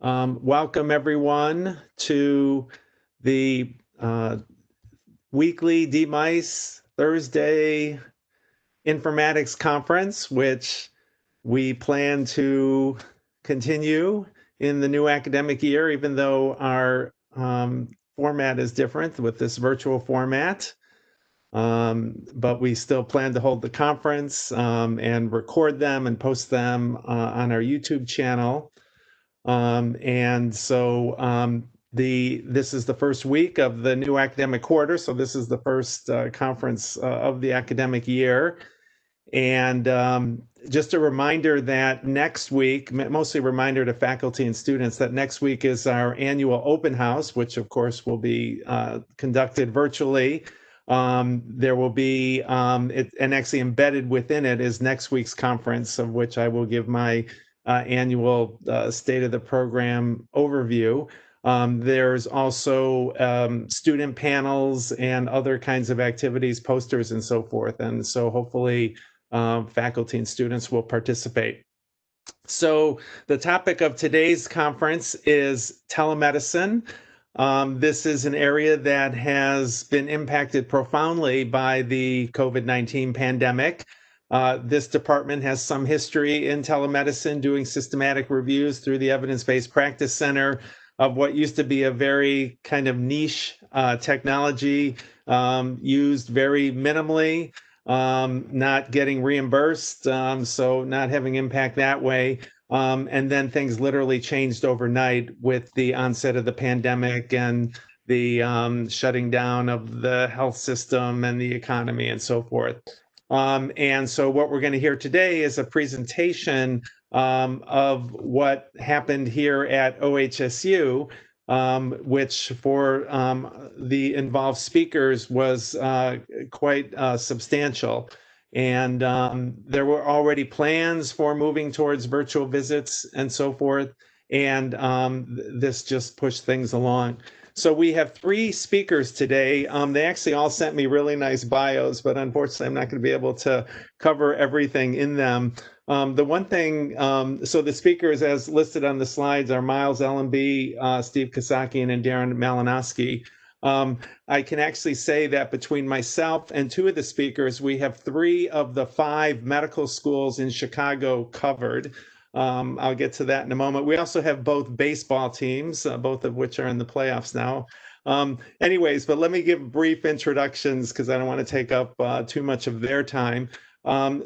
Welcome everyone to the weekly DMICE Thursday Informatics Conference, which we plan to continue in the new academic year, even though our format is different with this virtual format. But we still plan to hold the conference and record them and post them on our YouTube channel. This is the first week of the new academic quarter, so this is the first conference of the academic year. And just a reminder that next week, mostly a reminder to faculty and students, that next week is our annual open house, which of course will be conducted virtually. There will be, and actually embedded within it is next week's conference, of which I will give my annual state of the program overview. There's also student panels and other kinds of activities, posters and so forth. And so hopefully faculty and students will participate. So the topic of today's conference is telemedicine. This is an area that has been impacted profoundly by the COVID-19 pandemic. This department has some history in telemedicine, doing systematic reviews through the Evidence-Based Practice Center of what used to be a very kind of niche technology used very minimally, not getting reimbursed, so not having impact that way. And then things literally changed overnight with the onset of the pandemic and the shutting down of the health system and the economy and so forth. And so what we're going to hear today is a presentation of what happened here at OHSU, which for the involved speakers was quite substantial. And there were already plans for moving towards virtual visits and so forth. And this just pushed things along. So we have three speakers today. They actually all sent me really nice bios, but unfortunately, I'm not going to be able to cover everything in them. The one thing, so the speakers as listed on the slides are Miles Ellenby, Steve Kassakian, and Darren Malinoski. I can actually say that between myself and two of the speakers, we have 3 of the 5 medical schools in Chicago covered. I'll get to that in a moment. We also have both baseball teams, both of which are in the playoffs now. Anyways, but let me give brief introductions because I don't want to take up too much of their time. Dr.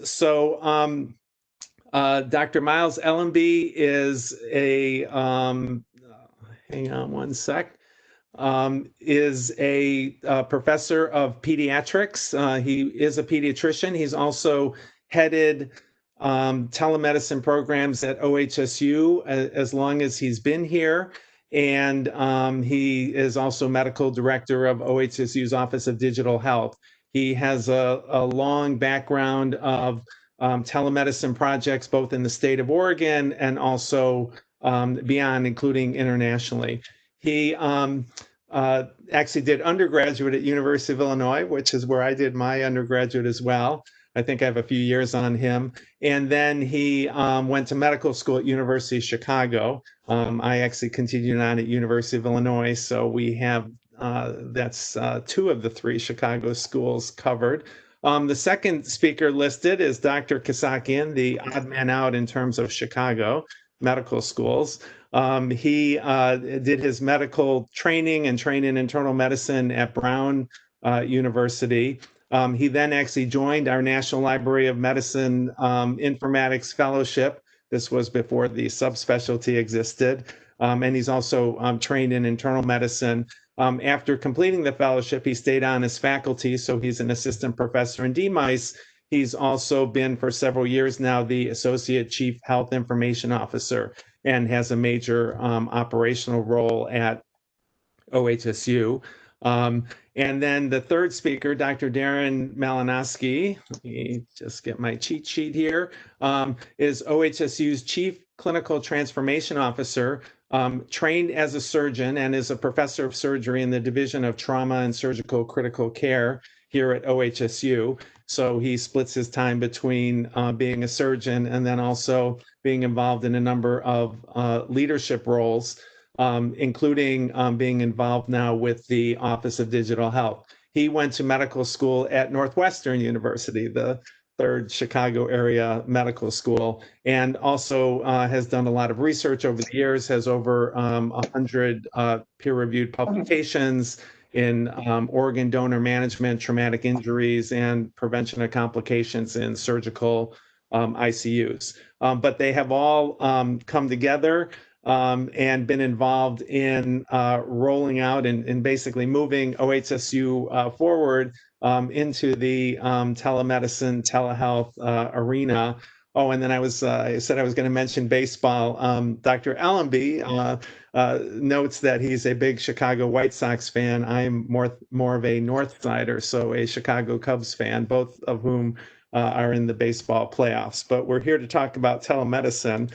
Miles Ellenby is a, hang on one sec, is a professor of pediatrics. He is a pediatrician. He's also headed telemedicine programs at OHSU as long as he's been here. And he is also medical director of OHSU's Office of Digital Health. He has a long background of telemedicine projects, both in the state of Oregon and also beyond, including internationally. He actually did undergraduate at University of Illinois, which is where I did my undergraduate as well. I think I have a few years on him. And then he went to medical school at University of Chicago. I actually continued on at University of Illinois. So we have, that's 2 of the 3 Chicago schools covered. The second speaker listed is Dr. Kassakian, the odd man out in terms of Chicago medical schools. He did his medical training and trained in internal medicine at Brown University. He then actually joined our National Library of Medicine Informatics Fellowship. This was before the subspecialty existed. And he's also trained in internal medicine. After completing the fellowship, he stayed on as faculty, so he's an assistant professor in DMICE. He's also been for several years now the Associate Chief Health Information Officer and has a major operational role at OHSU. And then the third speaker, Dr. Darren Malinoski, let me just get my cheat sheet here, is OHSU's Chief Clinical Transformation Officer, trained as a surgeon and is a professor of surgery in the Division of Trauma and Surgical Critical Care here at OHSU. So he splits his time between being a surgeon and then also being involved in a number of leadership roles, including being involved now with the Office of Digital Health. He went to medical school at Northwestern University, the third Chicago area medical school, and also has done a lot of research over the years, has over 100 peer-reviewed publications in organ donor management, traumatic injuries, and prevention of complications in surgical ICUs. But they have all come together and been involved in rolling out and basically moving OHSU forward into the telemedicine, telehealth arena. Oh, and then I said I was going to mention baseball. Dr. Ellenby notes that he's a big Chicago White Sox fan. I'm more of a North Sider, so a Chicago Cubs fan, both of whom are in the baseball playoffs. But we're here to talk about telemedicine.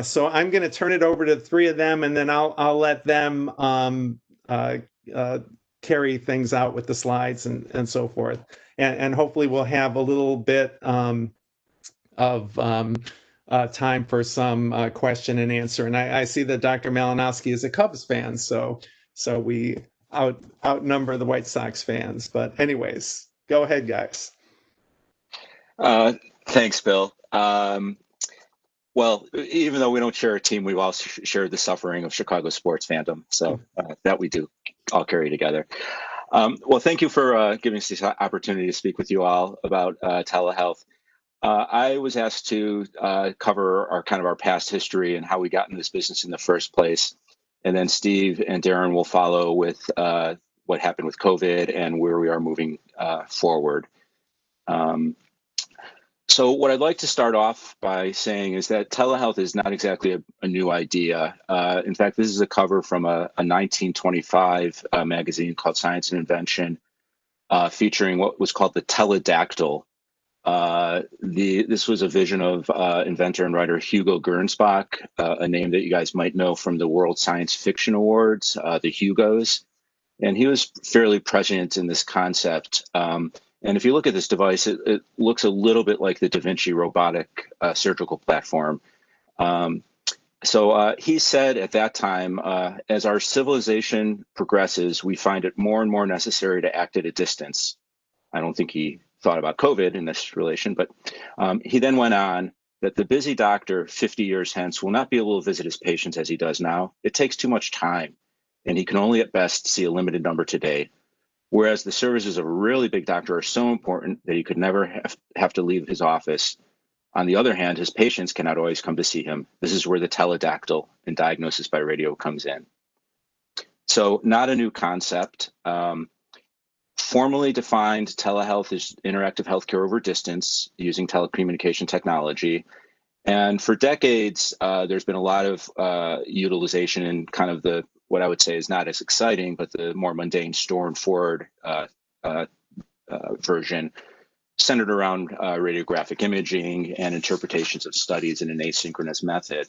So I'm going to turn it over to the three of them, and then I'll let them carry things out with the slides and so forth. And hopefully we'll have a little bit of time for some question and answer. And I see that Dr. Malinoski is a Cubs fan, so we outnumber the White Sox fans. But anyways, go ahead, guys. Thanks, Bill. Well, even though we don't share a team, we've all shared the suffering of Chicago sports fandom. So that we do all carry together. Well, thank you for giving us this opportunity to speak with you all about telehealth. I was asked to cover our past history and how we got in this business in the first place. And then Steve and Darren will follow with what happened with COVID and where we are moving forward. So what I'd like to start off by saying is that telehealth is not exactly a new idea. In fact, this is a cover from a 1925 magazine called Science and Invention, featuring what was called the teledactyl. This was a vision of inventor and writer Hugo Gernsback, a name that you guys might know from the World Science Fiction Awards, the Hugos. And he was fairly prescient in this concept. And if you look at this device, it looks a little bit like the Da Vinci robotic surgical platform. So he said at that time, as our civilization progresses, we find it more and more necessary to act at a distance. I don't think he thought about COVID in this relation, but he then went on that the busy doctor 50 years hence will not be able to visit his patients as he does now. It takes too much time, and he can only at best see a limited number today. Whereas the services of a really big doctor are so important that he could never have to leave his office. On the other hand, his patients cannot always come to see him. This is where the teledactyl and diagnosis by radio comes in. So not a new concept. Formally defined, telehealth is interactive healthcare over distance using telecommunication technology. And for decades, there's been a lot of utilization in kind of what I would say is not as exciting, but the more mundane store and forward version centered around radiographic imaging and interpretations of studies in an asynchronous method.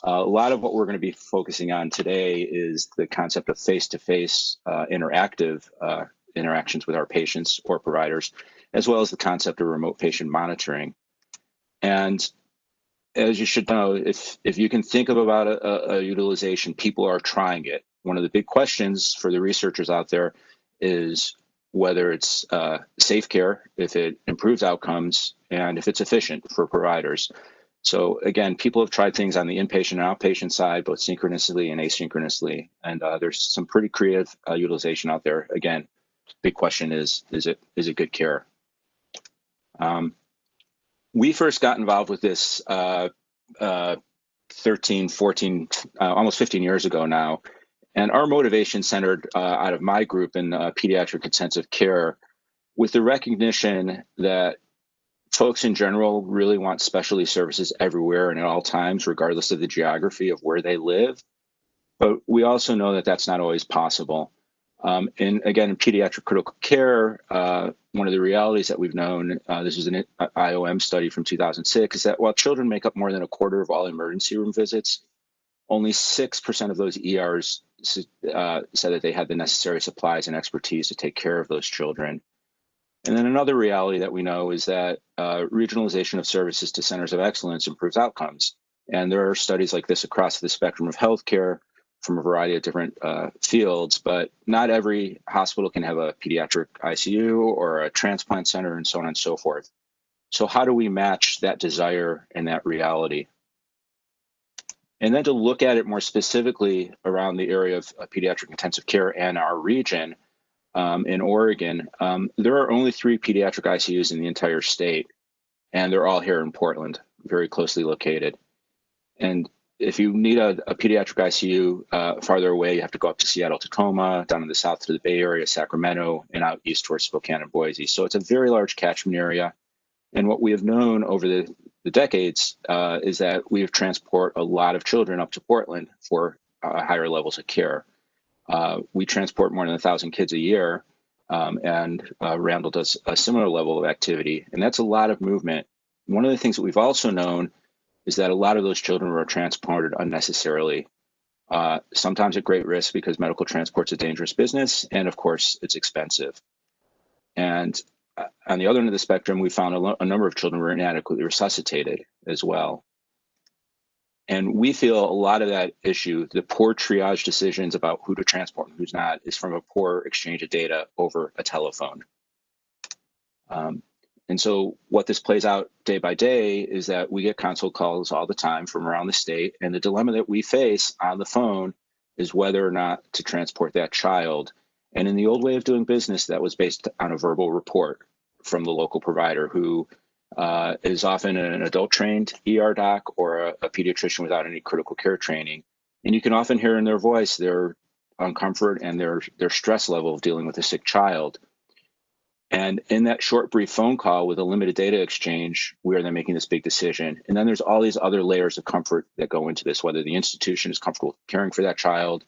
A lot of what we're going to be focusing on today is the concept of face-to-face interactive interactions with our patients or providers, as well as the concept of remote patient monitoring. And as you should know, if you can think about a utilization, people are trying it. One of the big questions for the researchers out there is whether it's safe care, if it improves outcomes, and if it's efficient for providers. So again, people have tried things on the inpatient and outpatient side, both synchronously and asynchronously, and there's some pretty creative utilization out there. Again, big question is it good care? We first got involved with this 13, 14, almost 15 years ago now. And our motivation centered out of my group in pediatric intensive care with the recognition that folks in general really want specialty services everywhere and at all times, regardless of the geography of where they live. But we also know that that's not always possible. And again, in pediatric critical care, one of the realities that we've known, this is an IOM study from 2006, is that while children make up more than a quarter of all emergency room visits, only 6% of those ERs said that they had the necessary supplies and expertise to take care of those children. And then another reality that we know is that regionalization of services to centers of excellence improves outcomes. And there are studies like this across the spectrum of healthcare from a variety of different fields, but not every hospital can have a pediatric ICU or a transplant center and so on and so forth. So how do we match that desire and that reality? And then to look at it more specifically around the area of pediatric intensive care and our region in Oregon, there are only 3 pediatric ICUs in the entire state, and they're all here in Portland, very closely located. And if you need a pediatric ICU farther away, you have to go up to Seattle, Tacoma, down in the south to the Bay Area, Sacramento, and out east towards Spokane and Boise. So it's a very large catchment area. And what we have known over the decades is that we have transport a lot of children up to Portland for higher levels of care. We transport more than 1,000 kids a year, and Randall does a similar level of activity, and that's a lot of movement. One of the things that we've also known is that a lot of those children were transported unnecessarily, sometimes at great risk because medical transport's a dangerous business, and of course, it's expensive. And on the other end of the spectrum, we found a number of children were inadequately resuscitated as well. And we feel a lot of that issue, the poor triage decisions about who to transport and who's not, is from a poor exchange of data over a telephone. And so what this plays out day by day is that we get consult calls all the time from around the state. And the dilemma that we face on the phone is whether or not to transport that child. And in the old way of doing business, that was based on a verbal report from the local provider who is often an adult trained ER doc or a pediatrician without any critical care training. And you can often hear in their voice their uncomfort and their stress level of dealing with a sick child. And in that short, brief phone call with a limited data exchange, we are then making this big decision. And then there's all these other layers of comfort that go into this, whether the institution is comfortable caring for that child,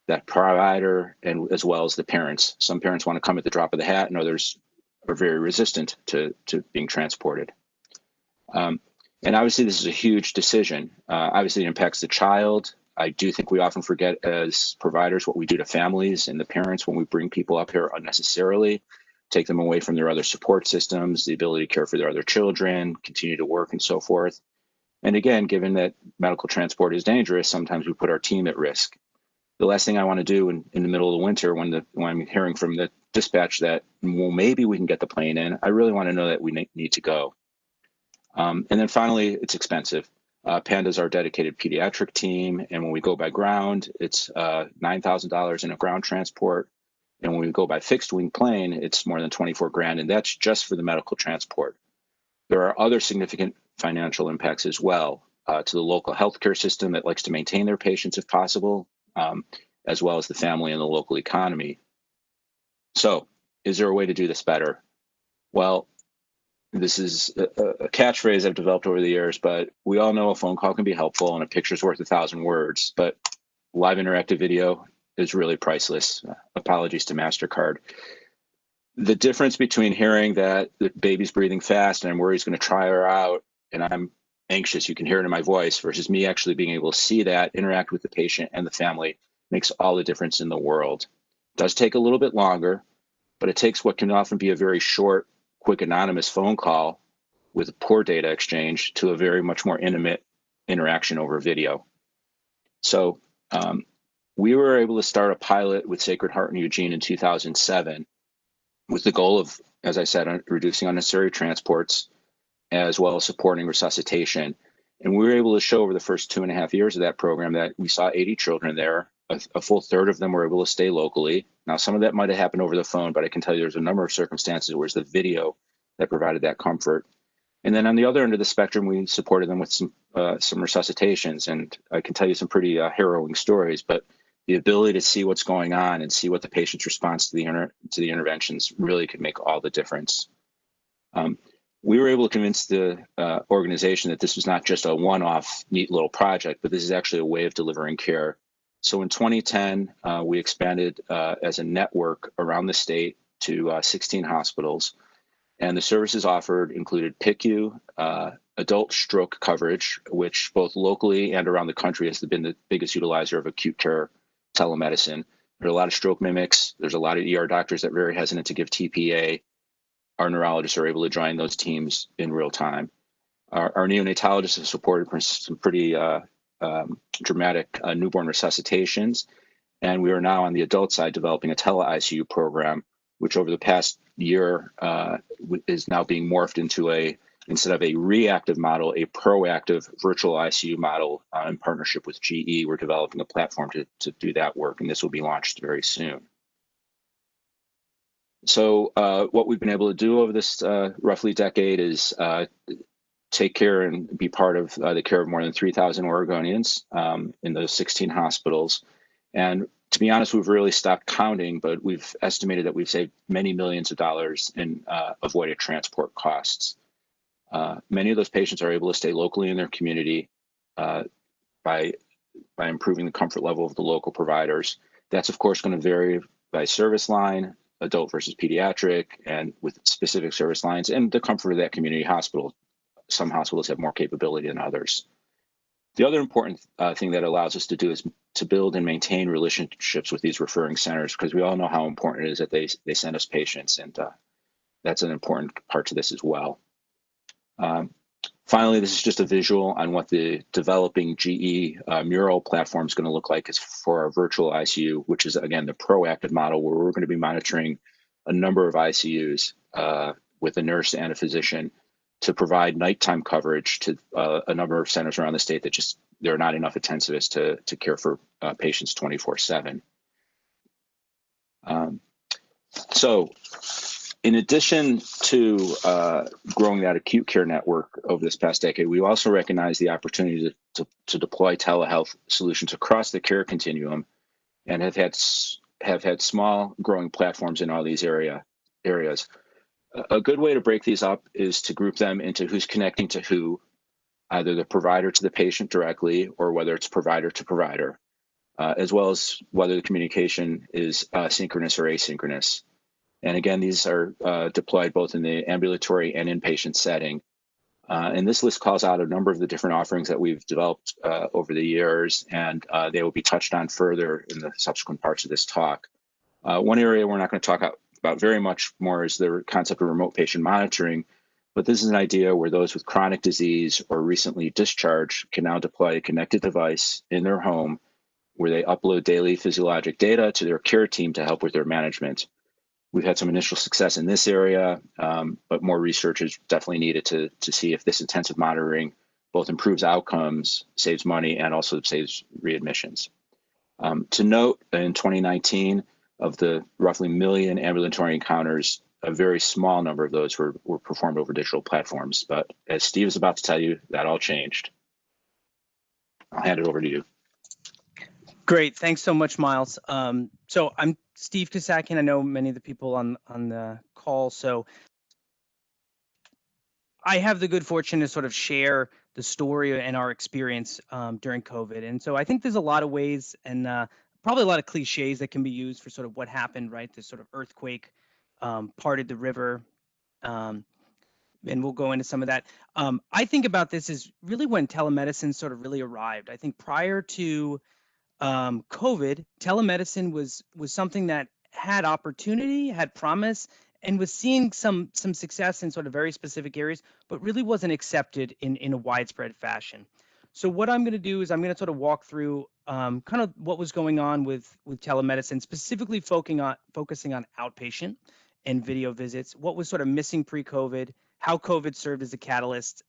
that provider, and as well as the parents. Some parents want to come at the drop of the hat, and others are very resistant to being transported. And obviously, this is a huge decision. Obviously, it impacts the child. I do think we often forget as providers what we do to families and the parents when we bring people up here unnecessarily, take them away from their other support systems, the ability to care for their other children, continue to work, and so forth. And again, given that medical transport is dangerous, sometimes we put our team at risk. The last thing I want to do in the middle of the winter when I'm hearing from the dispatch that, well, maybe we can get the plane in, I really want to know that we need to go. And then finally, it's expensive. PANDA's our dedicated pediatric team, and when we go by ground, it's $9,000 in a ground transport. And when we go by fixed wing plane, it's more than 24 grand, and that's just for the medical transport. There are other significant financial impacts as well to the local healthcare system that likes to maintain their patients if possible, as well as the family and the local economy. So is there a way to do this better? Well, this is a catchphrase I've developed over the years, but we all know a phone call can be helpful and a picture's worth 1,000 words, but live interactive video is really priceless. Apologies to MasterCard. The difference between hearing that the baby's breathing fast and I'm worried he's going to try her out and I'm anxious, you can hear it in my voice, versus me actually being able to see that, interact with the patient and the family, makes all the difference in the world. It does take a little bit longer, but it takes what can often be a very short, quick, anonymous phone call with a poor data exchange to a very much more intimate interaction over video. So we were able to start a pilot with Sacred Heart in Eugene in 2007 with the goal of, as I said, reducing unnecessary transports, as well as supporting resuscitation. And we were able to show over the first 2.5 years of that program that we saw 80 children there. A full third of them were able to stay locally. Now, some of that might have happened over the phone, but I can tell you there's a number of circumstances where it's the video that provided that comfort. And then on the other end of the spectrum, we supported them with some resuscitations. And I can tell you some pretty harrowing stories, but the ability to see what's going on and see what the patient's response to the interventions really could make all the difference. We were able to convince the organization that this was not just a one-off neat little project, but this is actually a way of delivering care. So in 2010, we expanded as a network around the state to 16 hospitals. And the services offered included PICU, adult stroke coverage, which both locally and around the country has been the biggest utilizer of acute care telemedicine. There are a lot of stroke mimics. There's a lot of ER doctors that are very hesitant to give TPA. Our neurologists are able to join those teams in real time. Our neonatologists have supported some pretty dramatic newborn resuscitations. And we are now on the adult side developing a tele-ICU program, which over the past year is now being morphed into instead of a reactive model, a proactive virtual ICU model in partnership with GE. We're developing a platform to do that work, and this will be launched very soon. So what we've been able to do over this roughly decade is take care and be part of the care of more than 3,000 Oregonians in those 16 hospitals. And to be honest, we've really stopped counting, but we've estimated that we've saved many millions of dollars in avoided transport costs. Many of those patients are able to stay locally in their community by improving the comfort level of the local providers. That's, of course, going to vary by service line, adult versus pediatric, and with specific service lines, and the comfort of that community hospital. Some hospitals have more capability than others. The other important thing that allows us to do is to build and maintain relationships with these referring centers, because we all know how important it is that they send us patients, and that's an important part to this as well. Finally, this is just a visual on what the developing GE Mural platform is going to look like for our virtual ICU, which is, again, the proactive model where we're going to be monitoring a number of ICUs with a nurse and a physician to provide nighttime coverage to a number of centers around the state that just there are not enough intensivists to care for patients 24/7. So in addition to growing that acute care network over this past decade, we also recognize the opportunity to deploy telehealth solutions across the care continuum, and have had small growing platforms in all these areas. A good way to break these up is to group them into who's connecting to who, either the provider to the patient directly, or whether it's provider to provider, as well as whether the communication is synchronous or asynchronous. And again, these are deployed both in the ambulatory and inpatient setting. And this list calls out a number of the different offerings that we've developed over the years, and they will be touched on further in the subsequent parts of this talk. One area we're not going to talk about very much more is the concept of remote patient monitoring, but this is an idea where those with chronic disease or recently discharged can now deploy a connected device in their home where they upload daily physiologic data to their care team to help with their management. We've had some initial success in this area, but more research is definitely needed to see if this intensive monitoring both improves outcomes, saves money, and also saves readmissions. To note, in 2019, of the roughly 1 million ambulatory encounters, a very small number of those were performed over digital platforms. But as Steve is about to tell you, that all changed. I'll hand it over to you. Great. Thanks so much, Miles. So I'm Steve Kassakian. I know many of the people on the call. So I have the good fortune to sort of share the story and our experience during COVID. And so I think there's a lot of ways and probably a lot of cliches that can be used for sort of what happened, right? This sort of earthquake parted the river. And we'll go into some of that. I think about this as really when telemedicine sort of really arrived. I think prior to COVID, telemedicine was something that had opportunity, had promise, and was seeing some success in sort of very specific areas, but really wasn't accepted in a widespread fashion. So what I'm going to do is I'm going to sort of walk through kind of what was going on with telemedicine, specifically focusing on outpatient and video visits, what was sort of missing pre-COVID, how COVID served as a catalyst,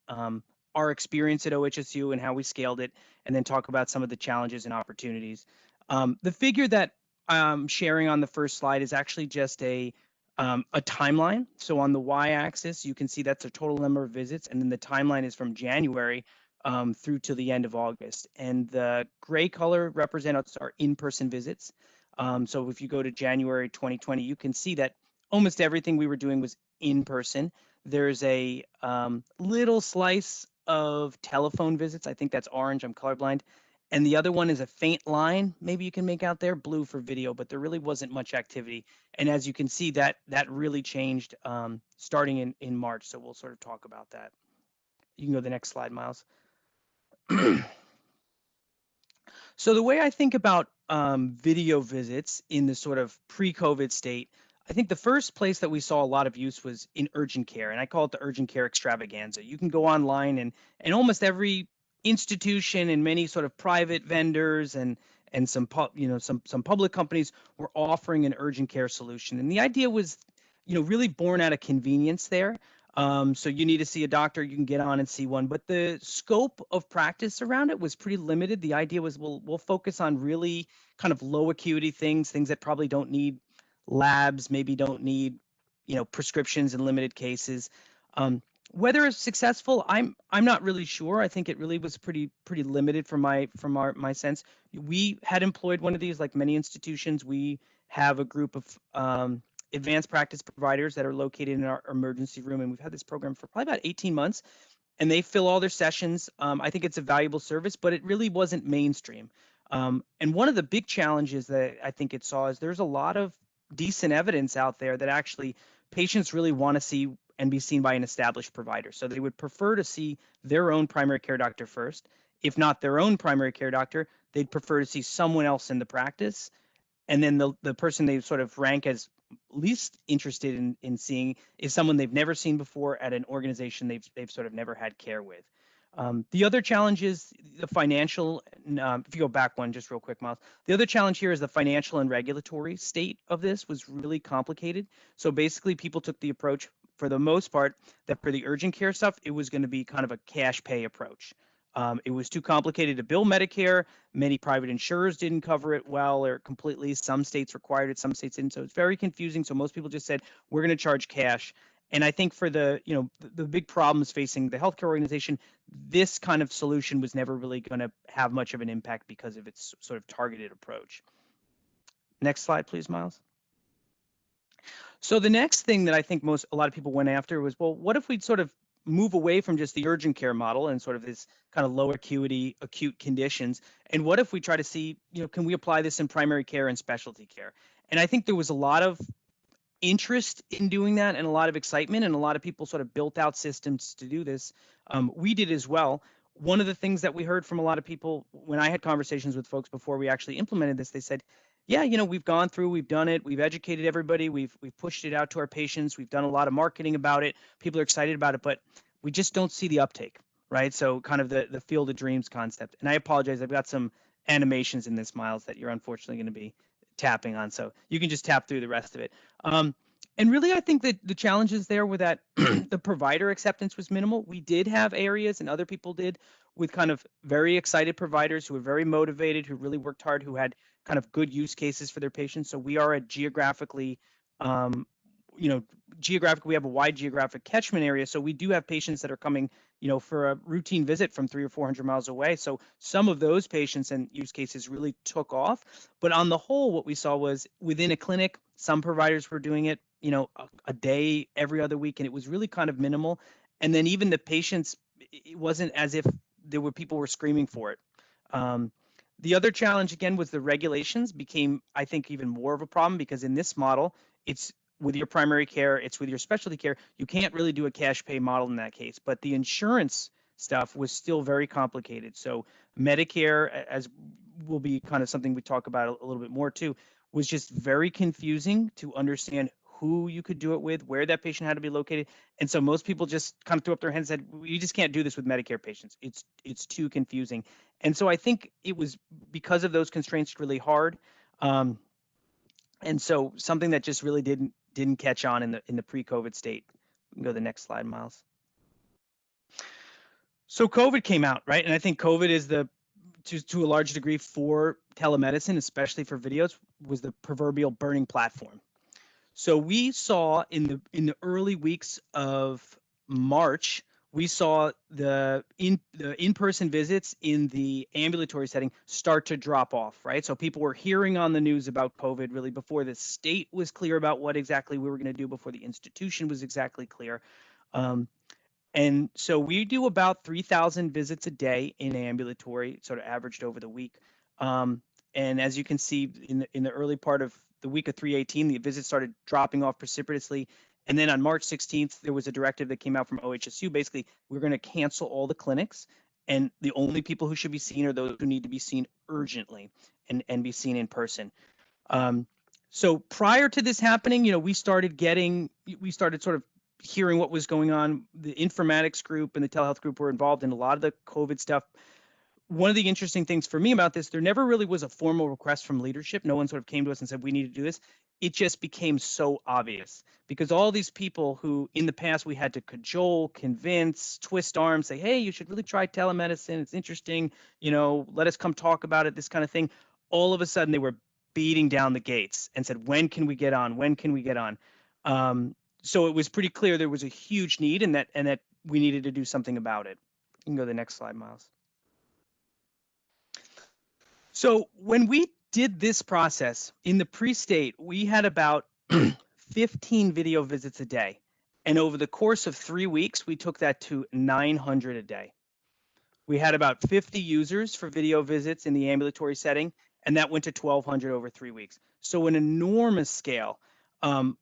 our experience at OHSU and how we scaled it, and then talk about some of the challenges and opportunities. The figure that I'm sharing on the first slide is actually just a timeline. So on the y-axis, you can see that's a total number of visits, and then the timeline is from January through to the end of August. And the gray color represents our in-person visits. So if you go to January 2020, you can see that almost everything we were doing was in person. There's a little slice of telephone visits. I think that's orange. I'm colorblind. And the other one is a faint line. Maybe you can make out there, blue for video, but there really wasn't much activity. And as you can see, that really changed starting in March. So we'll sort of talk about that. You can go to the next slide, Miles. So the way I think about video visits in the sort of pre-COVID state, I think the first place that we saw a lot of use was in urgent care, and I call it the urgent care extravaganza. You can go online and almost every institution and many sort of private vendors and some public companies were offering an urgent care solution. And the idea was, really born out of convenience there. So you need to see a doctor, you can get on and see one, but the scope of practice around it was pretty limited. The idea was we'll focus on really kind of low acuity things that probably don't need labs, maybe don't need, prescriptions in limited cases. Whether it's successful, I'm not really sure. I think it really was pretty limited from my sense. We had employed one of these, like many institutions. We have a group of advanced practice providers that are located in our emergency room, and we've had this program for probably about 18 months, and they fill all their sessions. I think it's a valuable service, but it really wasn't mainstream. And one of the big challenges that I think it saw is there's a lot of decent evidence out there that actually patients really want to see and be seen by an established provider. So they would prefer to see their own primary care doctor first. If not their own primary care doctor, they'd prefer to see someone else in the practice. And then the person they sort of rank as least interested in seeing is someone they've never seen before at an organization they've sort of never had care with. The other challenge is the financial. If you go back one just real quick, Miles. The other challenge here is the financial and regulatory state of this was really complicated. So basically, people took the approach, for the most part, that for the urgent care stuff, it was going to be kind of a cash pay approach. It was too complicated to bill Medicare. Many private insurers didn't cover it well or completely. Some states required it, some states didn't. So it's very confusing. So most people just said, we're going to charge cash. And I think for the big problems facing the healthcare organization, this kind of solution was never really going to have much of an impact because of its sort of targeted approach. Next slide, please, Miles. So the next thing that I think a lot of people went after was, well, what if we'd sort of move away from just the urgent care model and sort of this kind of low acuity, acute conditions, and what if we try to see, can we apply this in primary care and specialty care? And I think there was a lot of interest in doing that and a lot of excitement, and a lot of people sort of built out systems to do this. We did as well. One of the things that we heard from a lot of people when I had conversations with folks before we actually implemented this, they said, yeah, we've gone through, we've done it, we've educated everybody, we've pushed it out to our patients, we've done a lot of marketing about it, people are excited about it, but we just don't see the uptake, right? So kind of the field of dreams concept. And I apologize, I've got some animations in this, Miles, that you're unfortunately going to be tapping on, so you can just tap through the rest of it. And really, I think that the challenges there were that the provider acceptance was minimal. We did have areas, and other people did, with kind of very excited providers who were very motivated, who really worked hard, who had kind of good use cases for their patients. So we are a geographically, we have a wide geographic catchment area. So we do have patients that are coming, for a routine visit from 300 or 400 miles away. So some of those patients and use cases really took off. But on the whole, what we saw was within a clinic, some providers were doing it, a day every other week, and it was really kind of minimal. And then even the patients, it wasn't as if people were screaming for it. The other challenge, again, was the regulations became, I think, even more of a problem, because in this model, it's with your primary care, it's with your specialty care. You can't really do a cash pay model in that case, but the insurance stuff was still very complicated. So Medicare, as will be kind of something we talk about a little bit more too, was just very confusing to understand who you could do it with, where that patient had to be located. And so most people just kind of threw up their hands and said, we just can't do this with Medicare patients. It's too confusing. And so I think it was because of those constraints really hard. And so something that just really didn't catch on in the pre-COVID state. We can go to the next slide, Miles. So COVID came out, right? And I think COVID is to a large degree for telemedicine, especially for videos, was the proverbial burning platform. So we saw in the early weeks of March, we saw the in-person visits in the ambulatory setting start to drop off, right? So people were hearing on the news about COVID really before the state was clear about what exactly we were going to do, before the institution was exactly clear. And so we do about 3,000 visits a day in ambulatory, sort of averaged over the week. And as you can see in the early part of the week of 3/18, the visits started dropping off precipitously. And then on March 16th, there was a directive that came out from OHSU. Basically, we're going to cancel all the clinics, and the only people who should be seen are those who need to be seen urgently and be seen in person. So prior to this happening, we started sort of hearing what was going on. The informatics group and the telehealth group were involved in a lot of the COVID stuff. One of the interesting things for me about this, there never really was a formal request from leadership. No one sort of came to us and said, we need to do this. It just became so obvious because all these people who in the past we had to cajole, convince, twist arms, say, hey, you should really try telemedicine. It's interesting. Let us come talk about it, this kind of thing. All of a sudden they were beating down the gates and said, when can we get on? When can we get on? So it was pretty clear there was a huge need and that we needed to do something about it. You can go to the next slide, Miles. So when we did this process in the pre-state, we had about 15 video visits a day. And over the course of 3 weeks, we took that to 900 a day. We had about 50 users for video visits in the ambulatory setting, and that went to 1,200 over 3 weeks. So an enormous scale.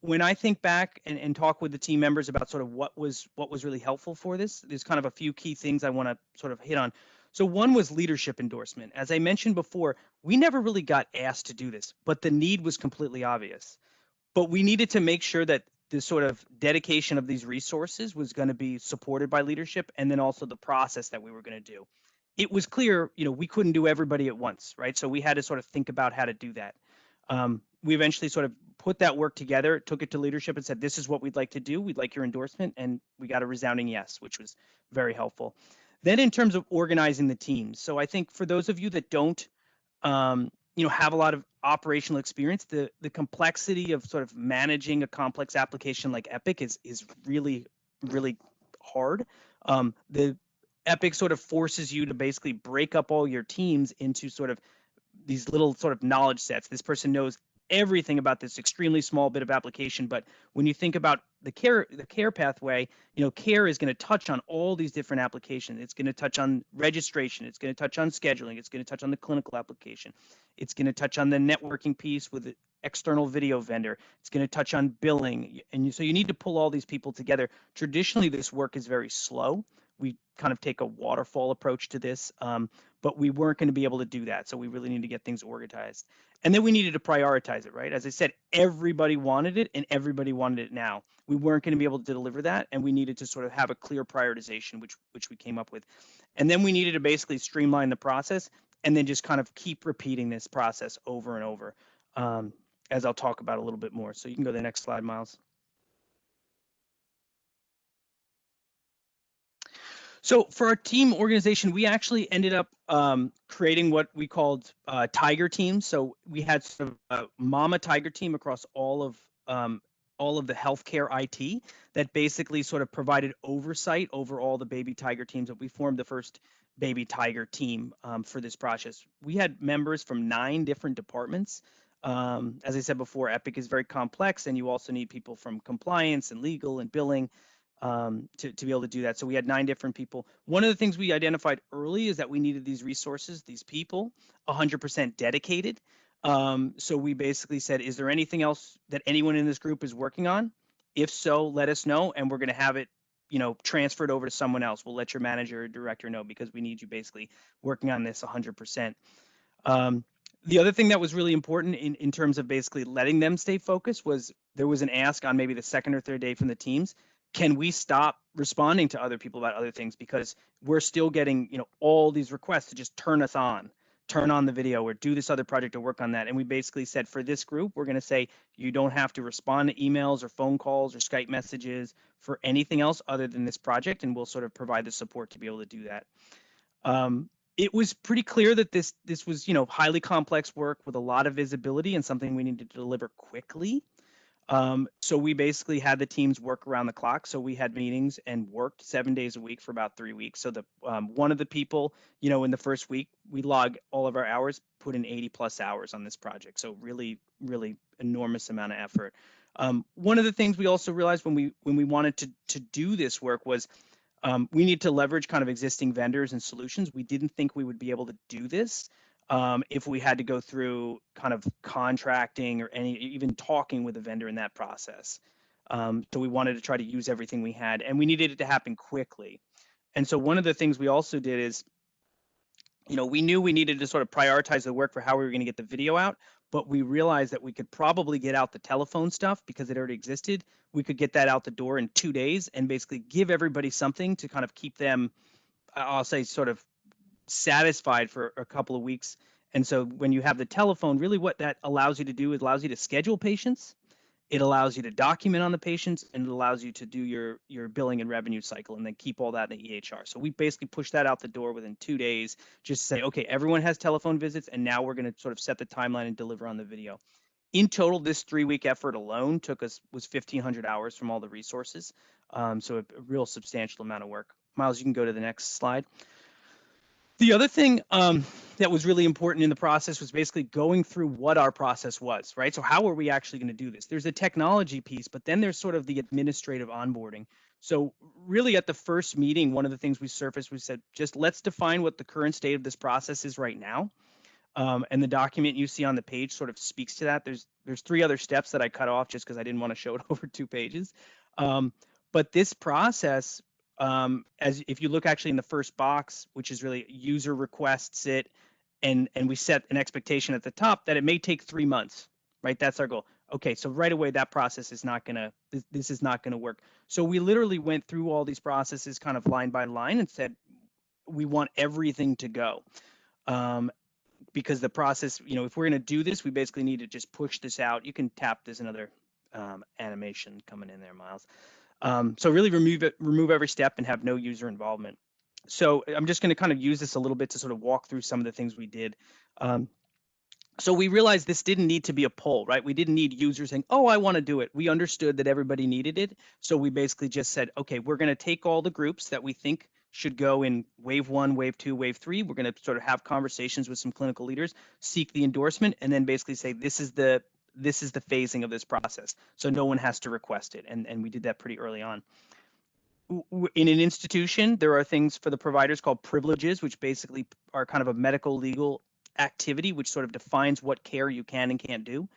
When I think back and talk with the team members about sort of what was really helpful for this, there's kind of a few key things I want to sort of hit on. So one was leadership endorsement. As I mentioned before, we never really got asked to do this, but the need was completely obvious. But we needed to make sure that the sort of dedication of these resources was going to be supported by leadership, and then also the process that we were going to do. It was clear, we couldn't do everybody at once, right? So we had to sort of think about how to do that. We eventually sort of put that work together, took it to leadership and said, this is what we'd like to do. We'd like your endorsement. And we got a resounding yes, which was very helpful. Then in terms of organizing the teams. So I think for those of you that don't, have a lot of operational experience, the complexity of sort of managing a complex application like Epic is really, really hard. The Epic sort of forces you to basically break up all your teams into sort of these little sort of knowledge sets. This person knows everything about this extremely small bit of application, but when you think about the care pathway, care is going to touch on all these different applications. It's going to touch on registration, it's going to touch on scheduling, it's going to touch on the clinical application, it's going to touch on the networking piece with the external video vendor, it's going to touch on billing, and so you need to pull all these people together. Traditionally, this work is very slow. We kind of take a waterfall approach to this, but we weren't going to be able to do that. So we really need to get things organized. And then we needed to prioritize it, right? As I said, everybody wanted it and everybody wanted it now. We weren't going to be able to deliver that, and we needed to sort of have a clear prioritization, which we came up with. And then we needed to basically streamline the process and then just kind of keep repeating this process over and over, as I'll talk about a little bit more. So you can go to the next slide, Miles. So for our team organization, we actually ended up creating what we called tiger teams. So we had sort of a mama tiger team across all of the healthcare IT that basically sort of provided oversight over all the baby tiger teams. That we formed the first baby tiger team for this process. We had members from 9 different departments. As I said before, Epic is very complex, and you also need people from compliance and legal and billing to be able to do that. So we had 9 different people. One of the things we identified early is that we needed these resources, these people, 100% dedicated. So we basically said, is there anything else that anyone in this group is working on? If so, let us know, and we're going to have it, transferred over to someone else. We'll let your manager or director know, because we need you basically working on this 100%. The other thing that was really important in terms of basically letting them stay focused was there was an ask on maybe the second or third day from the teams. Can we stop responding to other people about other things, because we're still getting, all these requests to just turn on the video or do this other project or work on that. And we basically said, for this group, we're going to say you don't have to respond to emails or phone calls or Skype messages for anything else other than this project, and we'll sort of provide the support to be able to do that. It was pretty clear that this was, highly complex work with a lot of visibility and something we needed to deliver quickly. So we basically had the teams work around the clock. So we had meetings and worked 7 days a week for about 3 weeks. So the one of the people, in the first week, we log all of our hours, put in 80+ hours on this project. So really, really enormous amount of effort. One of the things we also realized when we wanted to do this work was we need to leverage kind of existing vendors and solutions. We didn't think we would be able to do this if we had to go through kind of contracting or even talking with a vendor in that process. So we wanted to try to use everything we had, and we needed it to happen quickly. And so one of the things we also did is, we knew we needed to sort of prioritize the work for how we were going to get the video out, but we realized that we could probably get out the telephone stuff because it already existed. We could get that out the door in 2 days and basically give everybody something to kind of keep them, I'll say, sort of satisfied for a couple of weeks. And so when you have the telephone, really what that allows you to do is allows you to schedule patients. It allows you to document on the patients, and it allows you to do your billing and revenue cycle and then keep all that in the EHR. So we basically pushed that out the door within 2 days, just to say, okay, everyone has telephone visits, and now we're going to sort of set the timeline and deliver on the video. In total, this 3-week effort alone was 1,500 hours from all the resources. So a real substantial amount of work. Miles, you can go to the next slide. The other thing that was really important in the process was basically going through what our process was, right? So how are we actually going to do this? There's a technology piece, but then there's sort of the administrative onboarding. So really at the first meeting, one of the things we surfaced, we said, just let's define what the current state of this process is right now. And the document you see on the page sort of speaks to that. There's 3 other steps that I cut off just because I didn't want to show it over 2 pages. But this process, as if you look actually in the first box, which is really user requests it, and we set an expectation at the top that it may take 3 months, right? That's our goal. Okay, so right away that process is not gonna, this is not gonna work. So we literally went through all these processes kind of line by line and said, we want everything to go. Because the process, if we're gonna do this, we basically need to just push this out. You can tap, there's another animation coming in there, Miles. So really remove every step and have no user involvement. So I'm just going to kind of use this a little bit to sort of walk through some of the things we did. So we realized this didn't need to be a poll, right? We didn't need users saying, oh, I want to do it. We understood that everybody needed it. So we basically just said, okay, we're going to take all the groups that we think should go in wave 1, wave 2, wave 3. We're going to sort of have conversations with some clinical leaders, seek the endorsement, and then basically say, this is the phasing of this process. So no one has to request it. And we did that pretty early on. In an institution, there are things for the providers called privileges, which basically are kind of a medical legal activity, which sort of defines what care you can and can't do.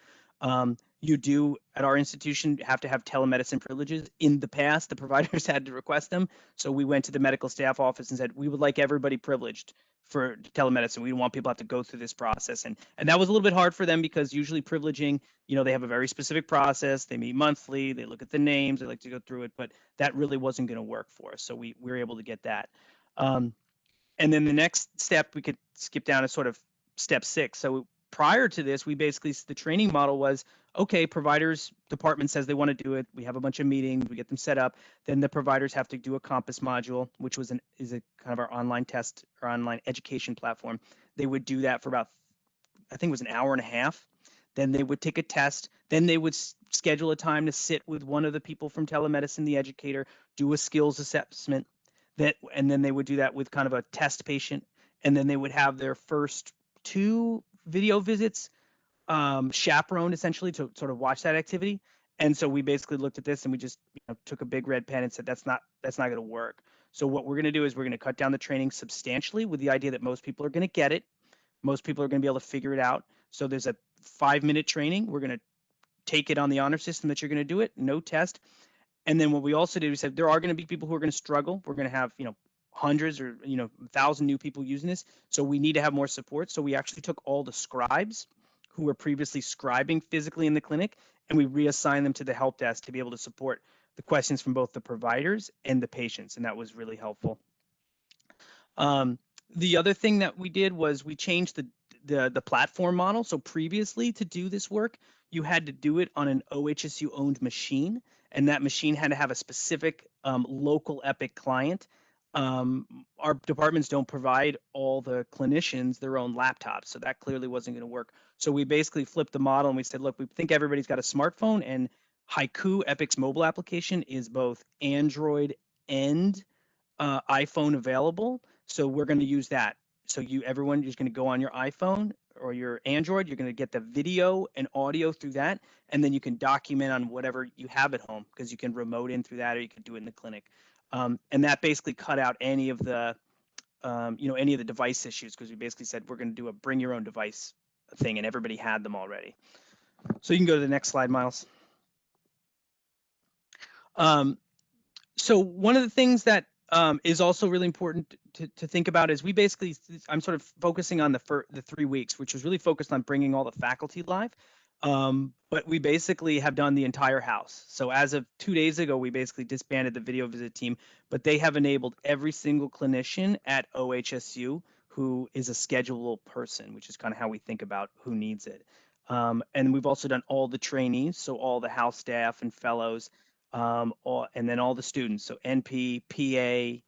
You do at our institution have to have telemedicine privileges. In the past, the providers had to request them. So we went to the medical staff office and said, we would like everybody privileged for telemedicine. We don't want people to have to go through this process. And that was a little bit hard for them because usually privileging, they have a very specific process. They meet monthly, they look at the names, they like to go through it, but that really wasn't going to work for us. So we were able to get that. And then the next step we could skip down is sort of step 6. So prior to this, the training model was, okay, providers department says they want to do it. We have a bunch of meetings, we get them set up. Then the providers have to do a Compass module, which is a kind of our online test or online education platform. They would do that for about, I think it was an hour and a half. Then they would take a test. Then they would schedule a time to sit with one of the people from telemedicine, the educator, do a skills assessment. And then they would do that with kind of a test patient. And then they would have their first 2 video visits chaperoned essentially to sort of watch that activity. And so we basically looked at this and we just took a big red pen and said, that's not going to work. So what we're going to do is we're going to cut down the training substantially with the idea that most people are going to get it. Most people are going to be able to figure it out. So there's a 5-minute training. We're going to take it on the honor system that you're going to do it, no test. And then what we also did, we said there are going to be people who are going to struggle. We're going to have, hundreds or 1,000 new people using this. So we need to have more support. So we actually took all the scribes who were previously scribing physically in the clinic, and we reassigned them to the help desk to be able to support the questions from both the providers and the patients, and that was really helpful. The other thing that we did was we changed the platform model. So previously, to do this work, you had to do it on an OHSU owned machine, and that machine had to have a specific local Epic client. Our departments don't provide all the clinicians their own laptops, so that clearly wasn't going to work. So we basically flipped the model and we said, look, we think everybody's got a smartphone, and Haiku, Epic's mobile application, is both Android and iPhone available. So we're going to use that. So everyone is going to go on your iPhone or your Android, you're going to get the video and audio through that, and then you can document on whatever you have at home because you can remote in through that, or you can do it in the clinic. And that basically cut out any of the, any of the device issues, because we basically said we're going to do a bring your own device thing, and everybody had them already. So you can go to the next slide, Miles. So one of the things that is also really important to think about is I'm sort of focusing on the 3 weeks, which was really focused on bringing all the faculty live. But we basically have done the entire house. So as of 2 days ago, we basically disbanded the video visit team, but they have enabled every single clinician at OHSU who is a schedulable person, which is kind of how we think about who needs it. And we've also done all the trainees, so all the house staff and fellows, and then all the students, so NP, PA,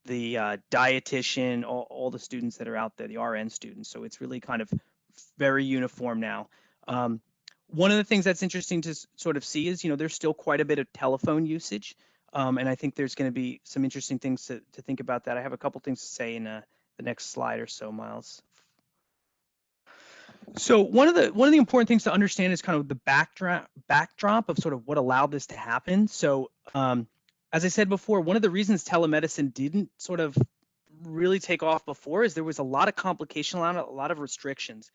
the dietitian, all the students that are out there, the RN students. So it's really kind of very uniform now. One of the things that's interesting to sort of see is, there's still quite a bit of telephone usage. And I think there's going to be some interesting things to think about that. I have a couple things to say in the next slide or so, Miles. So one of the important things to understand is kind of the backdrop of sort of what allowed this to happen. So as I said before, one of the reasons telemedicine didn't sort of really take off before is there was a lot of complication, a lot of restrictions.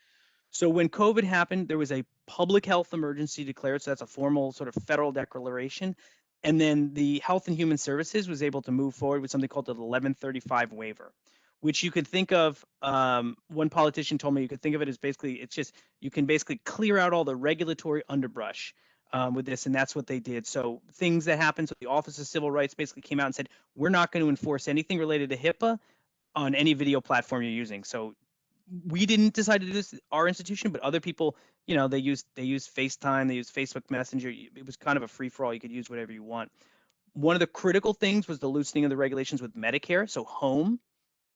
So when COVID happened, there was a public health emergency declared. So that's a formal sort of federal declaration. And then the Health and Human Services was able to move forward with something called the 1135 waiver, which you could think of, one politician told me you could think of it as basically, it's just, you can basically clear out all the regulatory underbrush with this, and that's what they did. So things that happened, so the Office of Civil Rights basically came out and said, we're not going to enforce anything related to HIPAA on any video platform you're using. So we didn't decide to do this, our institution, but other people, they use FaceTime, they use Facebook Messenger. It was kind of a free for all. You could use whatever you want. One of the critical things was the loosening of the regulations with Medicare. So home,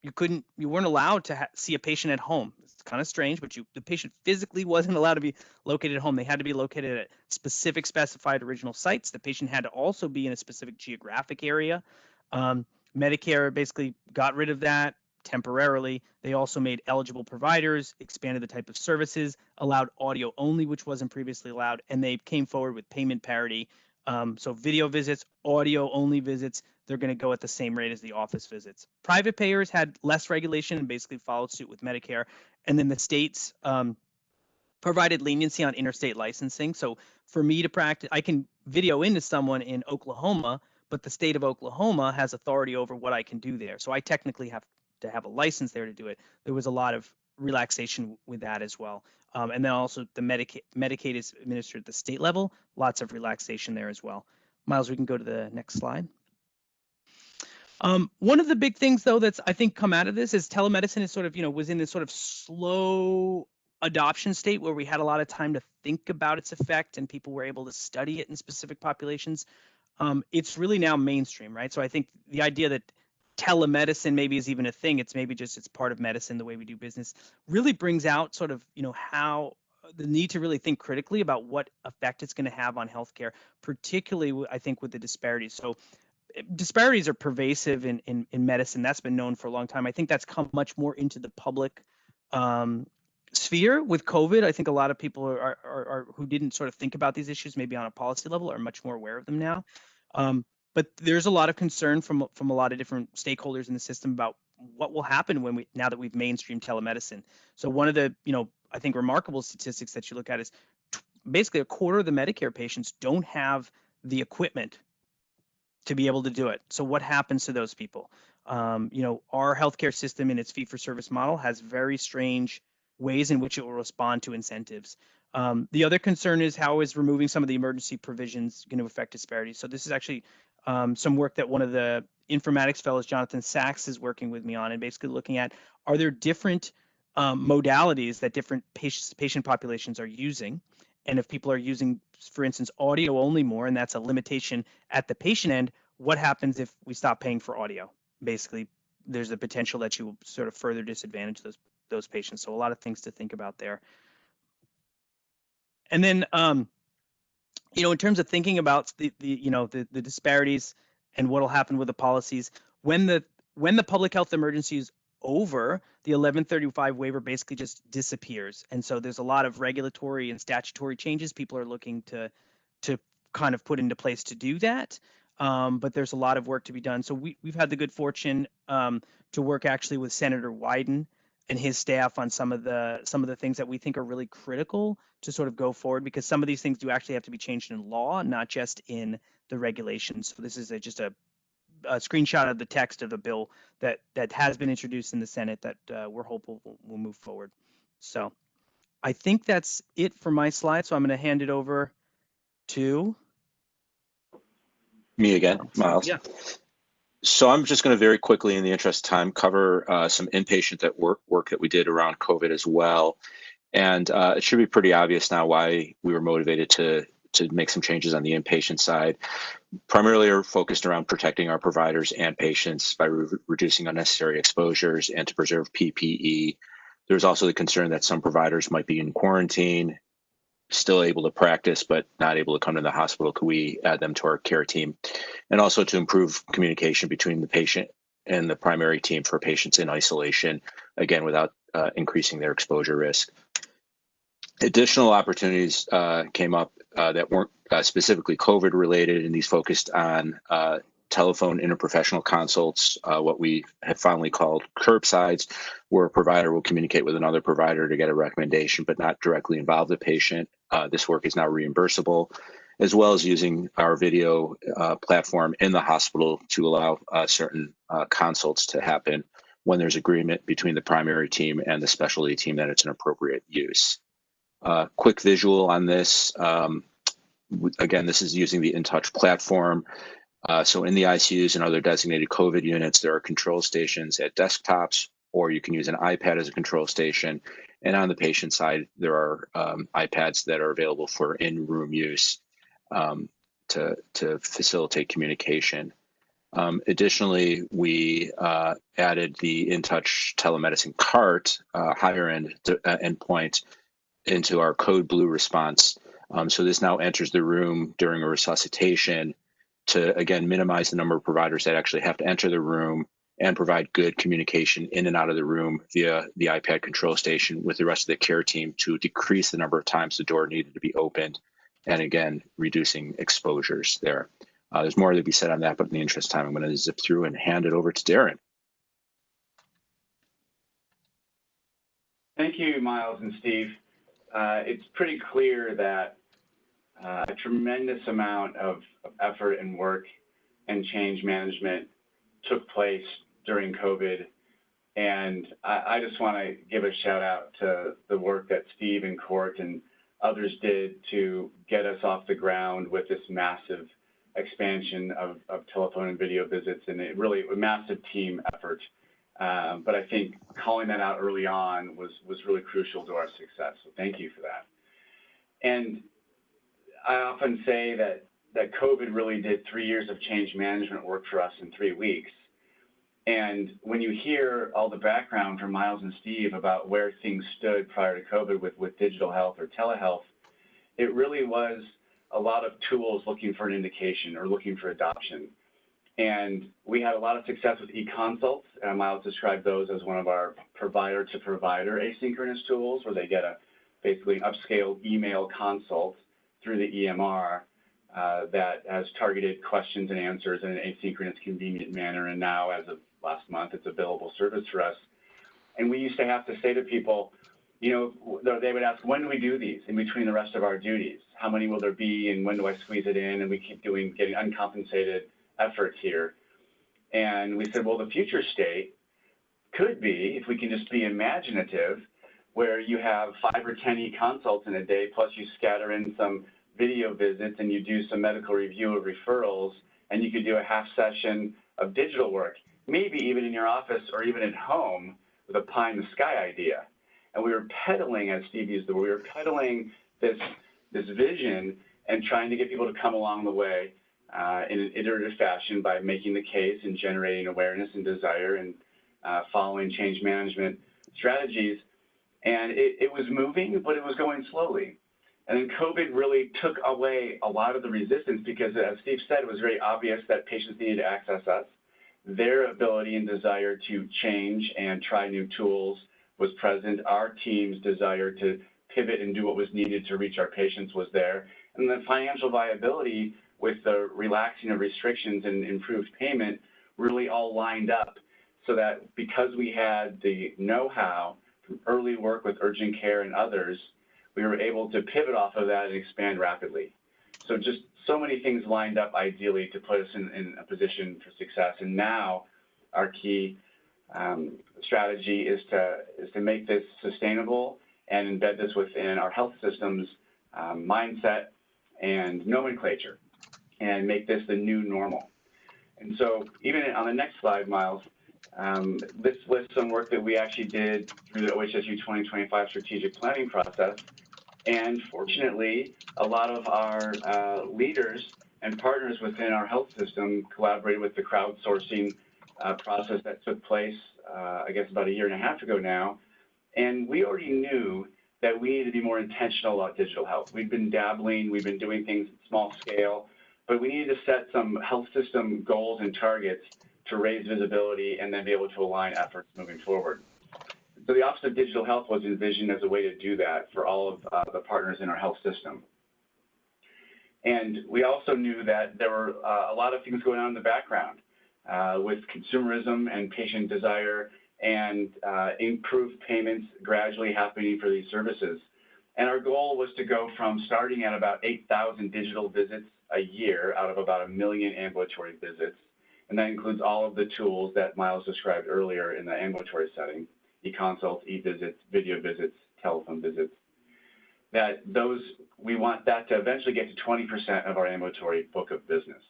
you weren't allowed to see a patient at home. It's kind of strange, but the patient physically wasn't allowed to be located at home. They had to be located at specific specified original sites. The patient had to also be in a specific geographic area. Medicare basically got rid of that temporarily. They also made eligible providers, expanded the type of services, allowed audio only, which wasn't previously allowed, and they came forward with payment parity. So video visits, audio only visits, they're going to go at the same rate as the office visits. Private payers had less regulation and basically followed suit with Medicare. And then the states provided leniency on interstate licensing. So for me to practice, I can video into someone in Oklahoma, but the state of Oklahoma has authority over what I can do there. So I technically have to have a license there to do it. There was a lot of relaxation with that as well. And then also the Medicaid is administered at the state level, lots of relaxation there as well. Miles, we can go to the next slide. One of the big things, though, that's I think come out of this is telemedicine is sort of, was in this sort of slow adoption state where we had a lot of time to think about its effect and people were able to study it in specific populations. It's really now mainstream, right? So I think the idea that telemedicine maybe is even a thing, it's part of medicine, the way we do business, really brings out sort of, how the need to really think critically about what effect it's going to have on healthcare, particularly I think with the disparities. So disparities are pervasive in medicine. That's been known for a long time. I think that's come much more into the public sphere with COVID. I think a lot of people are who didn't sort of think about these issues maybe on a policy level are much more aware of them now. But there's a lot of concern from a lot of different stakeholders in the system about what will happen now that we've mainstreamed telemedicine. So one of the I think remarkable statistics that you look at is basically a quarter of the Medicare patients don't have the equipment to be able to do it. So what happens to those people? Our healthcare system in its fee-for-service model has very strange ways in which it will respond to incentives. The other concern is how is removing some of the emergency provisions going to affect disparities? So this is actually some work that one of the informatics fellows, Jonathan Sachs, is working with me on, and basically looking at, are there different modalities that different patient populations are using? And if people are using, for instance, audio only more, and that's a limitation at the patient end, what happens if we stop paying for audio? Basically, there's a potential that you will sort of further disadvantage those patients. So a lot of things to think about there. And then, in terms of thinking about the disparities and what will happen with the policies, when the public health emergency is over, the 1135 waiver basically just disappears. And so there's a lot of regulatory and statutory changes people are looking to kind of put into place to do that. But there's a lot of work to be done. So we've had the good fortune to work actually with Senator Wyden and his staff on some of the things that we think are really critical to sort of go forward, because some of these things do actually have to be changed in law, not just in the regulations. So this is just a a screenshot of the text of the bill that has been introduced in the Senate that we're hopeful will move forward. So I think that's it for my slide. So I'm going to hand it over to me again, Miles. Yeah. So I'm just going to very quickly, in the interest of time, cover some inpatient work that we did around COVID as well. And it should be pretty obvious now why we were motivated to make some changes on the inpatient side. Primarily are focused around protecting our providers and patients by reducing unnecessary exposures and to preserve PPE. There's also the concern that some providers might be in quarantine, still able to practice, but not able to come to the hospital. Could we add them to our care team? And also to improve communication between the patient and the primary team for patients in isolation, again, without increasing their exposure risk. Additional opportunities came up that weren't specifically COVID related, and these focused on telephone interprofessional consults, what we have finally called curbsides, where a provider will communicate with another provider to get a recommendation, but not directly involve the patient. This work is now reimbursable, as well as using our video platform in the hospital to allow certain consults to happen when there's agreement between the primary team and the specialty team that it's an appropriate use. Quick visual on this. Again, this is using the InTouch platform. So in the ICUs and other designated COVID units, there are control stations at desktops, or you can use an iPad as a control station. And on the patient side, there are iPads that are available for in-room use to facilitate communication. Additionally, we added the InTouch telemedicine cart, higher end endpoint, into our code blue response. So this now enters the room during a resuscitation to, again, minimize the number of providers that actually have to enter the room and provide good communication in and out of the room via the iPad control station with the rest of the care team to decrease the number of times the door needed to be opened, and again, reducing exposures there. There's more to be said on that, but in the interest of time, I'm going to zip through and hand it over to Darren. Thank you, Miles and Steve. It's pretty clear that a tremendous amount of effort and work and change management took place during COVID. And I just want to give a shout out to the work that Steve and Court and others did to get us off the ground with this massive expansion of telephone and video visits, and it really a massive team effort. But I think calling that out early on was really crucial to our success. So thank you for that. And I often say that COVID really did 3 years of change management work for us in 3 weeks. And when you hear all the background from Miles and Steve about where things stood prior to COVID with digital health or telehealth, it really was a lot of tools looking for an indication or looking for adoption. And we had a lot of success with e-consults. Miles described those as one of our provider-to-provider asynchronous tools, where they get a basically upscale email consult through the EMR that has targeted questions and answers in an asynchronous, convenient manner. And now, as of last month, it's a billable service for us. And we used to have to say to people, you know, they would ask, when do we do these in between the rest of our duties? How many will there be, and when do I squeeze it in? And we keep getting uncompensated efforts here. And we said, well, the future state could be, if we can just be imaginative, where you have 5 or 10 e-consults in a day, plus you scatter in some video visits and you do some medical review of referrals, and you could do a half session of digital work, maybe even in your office or even at home with a pie in the sky idea. And we were peddling, as Steve used the word, we were peddling this vision and trying to get people to come along the way in an iterative fashion by making the case and generating awareness and desire and following change management strategies. And it was moving, but it was going slowly. And then COVID really took away a lot of the resistance because, as Steve said, it was very obvious that patients needed to access us. Their ability and desire to change and try new tools was present. Our team's desire to pivot and do what was needed to reach our patients was there. And the financial viability with the relaxing of restrictions and improved payment really all lined up, so that because we had the know-how from early work with urgent care and others, we were able to pivot off of that and expand rapidly. So just so many things lined up ideally to put us in a position for success. And now our key strategy is to make this sustainable and embed this within our health system's mindset and nomenclature and make this the new normal. And so even on the next slide, Miles, this lists some work that we actually did through the OHSU 2025 strategic planning process. And fortunately, a lot of our leaders and partners within our health system collaborated with the crowdsourcing process that took place, I guess, about 1.5 years ago now. And we already knew that we need to be more intentional about digital health. We've been dabbling, we've been doing things at small scale, but we needed to set some health system goals and targets to raise visibility and then be able to align efforts moving forward. So the Office of Digital Health was envisioned as a way to do that for all of the partners in our health system. And we also knew that there were a lot of things going on in the background with consumerism and patient desire and improved payments gradually happening for these services. And our goal was to go from starting at about 8,000 digital visits a year out of about 1 million ambulatory visits. And that includes all of the tools that Miles described earlier in the ambulatory setting, e-consults, e-visits, video visits, telephone visits. We want that to eventually get to 20% of our ambulatory book of business.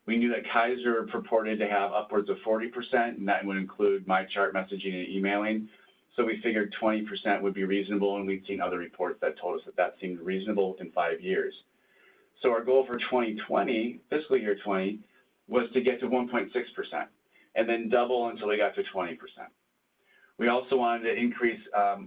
We knew that Kaiser purported to have upwards of 40%, and that would include MyChart messaging and emailing. So we figured 20% would be reasonable, and we'd seen other reports that told us that that seemed reasonable within 5 years. So our goal for 2020, fiscal year 20, was to get to 1.6%, and then double until we got to 20%. We also wanted to increase